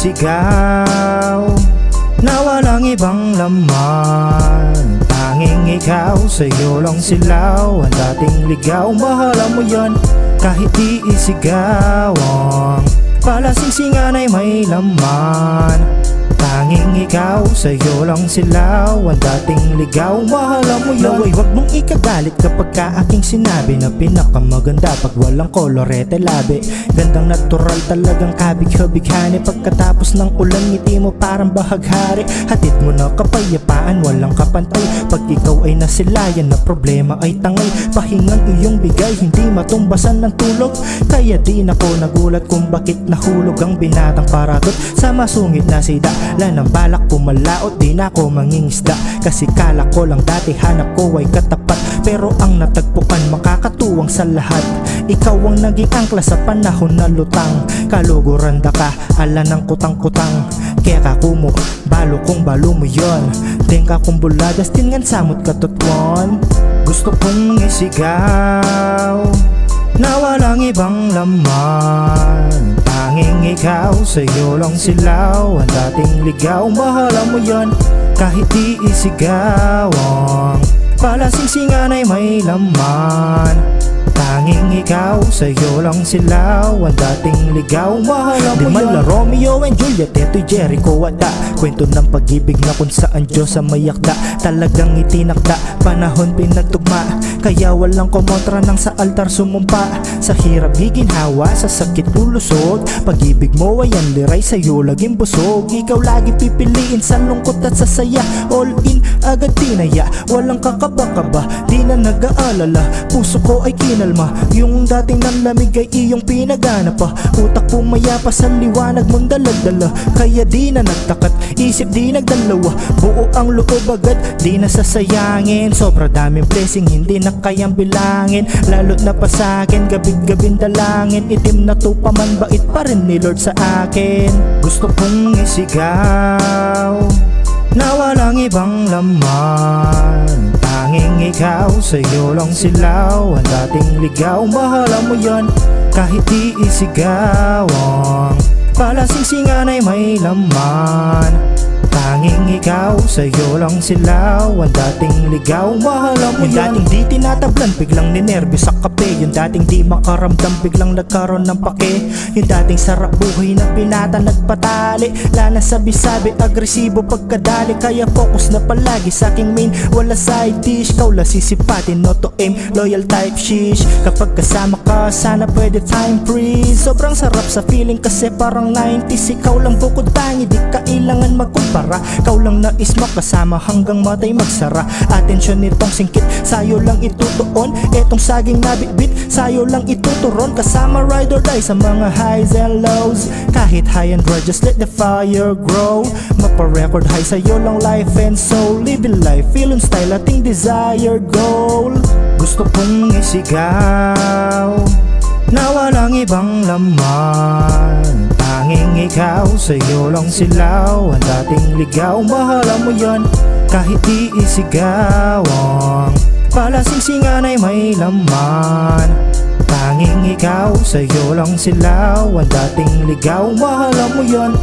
isigaw na walang ibang laman. Tanging ikaw, sa'yo lang silaw. Ang dating ligaw, mahala mo yan kahit di isigaw. Ang palasingsingan ay may laman. Tanging ikaw, sa'yo lang silaw. Ang dating ligaw, mahala mo yan. Naway wag mong ikagalit kapag ka aking sinabi na pinakamaganda pag walang kolorete labi. Gandang natural talagang kabig-habighani. Pagkatapos ng ulan, ngiti mo parang bahaghari. Hatid mo na kapayapaan, walang kapantay. Pag ikaw ay nasilayan na problema ay tangay. Pahingan iyong bigay, hindi matumbasan ng tulog. Kaya din ako nagulat kung bakit nahulog ang binatang paragot sa masungit na sida. Wala nang balak pumalaot, di na ako mangingisda. Kasi kala ko lang dati hanap ko ay katapat. Pero ang natagpuan makakatuwang sa lahat. Ikaw ang naging angkla sa panahon na lutang. Kaluguranda ka, ala ng kutang-kutang. Kaya kakumo, balo kong balo mo yon. Deng ka kong buladas, tingan samot katutwon. Gusto kong isigaw na walang ibang laman. Tanging ikaw, sa'yo lang silaw. Ang dating ligaw, mahala mo yan kahit di isigaw. Ang palasingsingan ay may laman. Tanging ikaw, sa'yo lang silaw. Ang dating ligaw, mahala mo yan. Di man la Romeo and Juliet, eto'y Jericho Wada. Kwento ng pag-ibig na kung saan Diyos ang mayakda. Talagang itinakda, panahon pinagtugma. Kaya walang kumontra nang sa altar sumumpa. Sa hirap giginhawa, sa sakit lulusog. Pag-ibig mo ay ang liray, sa'yo laging busog. Ikaw lagi pipiliin sa lungkot at sa saya. All in, agad tinaya, walang kakaba-kaba. Di na nag-aalala, puso ko ay kinalma. Yung dating nanlamig ay iyong pinagana pa. Utak pumaya pa sa liwanag mong daladala. Kaya di na nagtakat, isip di nagdalawa. Buo ang loob agad, di na sasayangin. Sobra daming blessing, hindi na kayang bilangin. Lalo't na pa sa'kin, gabi-gabing dalangin. Itim na tupa man, bait pa rin ni Lord sa akin. Gusto kong isigaw na walang ibang laman. Tanging ikaw, sa'yo lang silaw. Ang dating ligaw, mahala mo yan kahit di isigaw. Ang palasingsingan ay may laman. Tanging ikaw, sa'yo lang silaw. Ang dating ligaw, mahala mo yan. Yung dating di tinatablan, biglang ninervyos sa kape. Yung dating di makaramdam, biglang nagkaroon ng pake. Yung dating sarap buhay na pinata nagpatali. Lala sabi-sabi, agresibo pagkadali. Kaya focus na palagi sa aking main, wala side dish. Kaula sisipatin, no to aim, loyal type shish. Kapag kasama ka, sana pwede time freeze. Sobrang sarap sa feeling kasi parang 90s. Ikaw lang bukod tangi, di kailangan magkumpara. Kau lang nais makasama hanggang matay magsara. Atensyon nitong singkit, sayo lang itutuon. Etong saging nabitbit, sayo lang ituturon. Kasama ride or die sa mga highs and lows. Kahit high and dry, just let the fire grow. Mapa-record high, sayo lang life and soul. Living life, feeling style, ating desired goal. Gusto kong isigaw na walang ibang laman. Tanging ikaw, sa'yo lang silaw. Ang dating ligaw, mahala mo yan kahit di isigaw. Ang palasingsingan ay may laman. Tanging ikaw, sa'yo lang silaw. Ang dating ligaw, mahala mo yan.